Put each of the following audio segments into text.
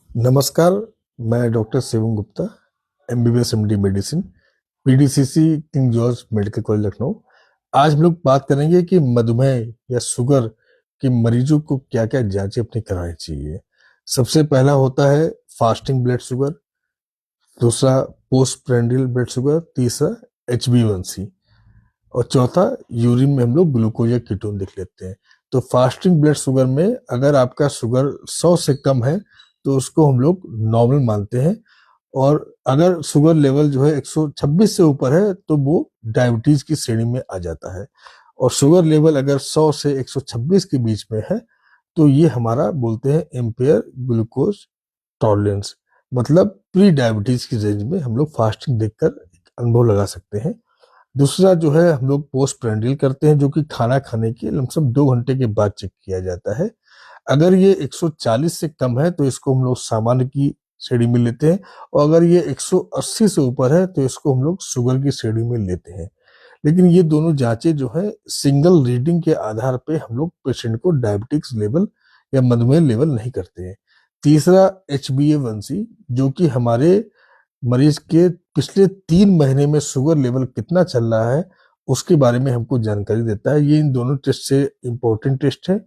नमस्कार। मैं doctor Shivam Gupta, MBBS MD medicine, PDCC king George medical college Lucknow. आज हम लोग बात करेंगे कि मधुमेह या शुगर के मरीजों को क्या क्या जांचें अपनी करानी चाहिए। सबसे पहला होता है फास्टिंग ब्लड शुगर, दूसरा पोस्ट प्रेंडियल ब्लड शुगर, तीसरा HbA1c और चौथा यूरिन में हम लोग ग्लूकोज या कीटोन देख लेते हैं। तो फास्टिंग ब्लड शुगर में अगर आपका शुगर 100 से कम है तो उसको हम लोग नॉर्मल मानते हैं, और अगर शुगर लेवल जो है 126 से ऊपर है तो वो डायबिटीज की श्रेणी में आ जाता है। और शुगर लेवल अगर 100 से 126 के बीच में है तो ये हमारा बोलते हैं इम्पेयर ग्लूकोज टॉलरेंस, मतलब प्री डायबिटीज की रेंज में हम लोग फास्टिंग देखकर अनुभव लगा सकते हैं। दूसरा जो है हम लोग पोस्ट प्रेंडियल करते हैं, जो कि खाना खाने के लमसम 2 घंटे के बाद चेक किया जाता है। अगर ये 140 से कम है तो इसको हम लोग सामान्य की श्रेणी में लेते हैं, और अगर ये 180 से ऊपर है तो इसको हम लोग शुगर की श्रेणी में लेते हैं। लेकिन ये दोनों जांचें जो है सिंगल रीडिंग के आधार पे हम लोग पेशेंट को डायबिटिक्स लेवल या मधुमेह लेवल नहीं करते हैं। तीसरा HbA1c, जो कि हमारे मरीज के पिछले 3 महीने में शुगर लेवल कितना चल रहा है उसके बारे में हमको जानकारी देता है। ये इन दोनों टेस्ट से इम्पोर्टेंट टेस्ट है।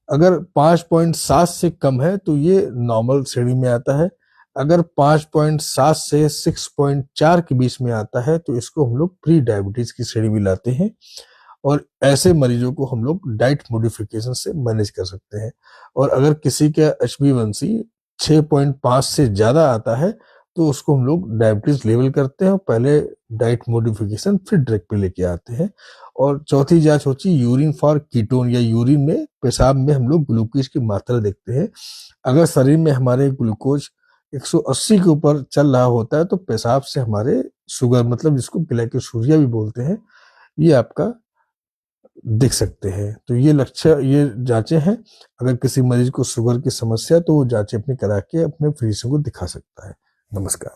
अगर 5.7 से कम है तो ये नॉर्मल श्रेणी में आता है। अगर 5.7 से 6.4 के बीच में आता है तो इसको हम लोग प्री डायबिटीज की श्रेणी में लाते हैं, और ऐसे मरीजों को हम लोग डाइट मॉडिफिकेशन से मैनेज कर सकते हैं। और अगर किसी का HbA1c 6.5 से ज्यादा आता है तो उसको हम लोग डायबिटीज लेवल करते हैं, और पहले डाइट मॉडिफिकेशन फिर ड्रग पे लेके आते हैं। और चौथी जांच होती है यूरिन फॉर कीटोन, या यूरिन में पेशाब में हम लोग ग्लूकोज की मात्रा देखते हैं। अगर शरीर में हमारे ग्लूकोज 180 के ऊपर चल रहा होता है तो पेशाब से हमारे शुगर, मतलब जिसको ग्लाइकोसूरिया भी बोलते हैं, ये आपका देख सकते हैं। तो ये लक्ष्य, ये जांचें हैं। अगर किसी मरीज को शुगर की समस्या है तो वो जांचें अपनी करा के अपने फिजिशियन को दिखा सकता है। नमस्कार।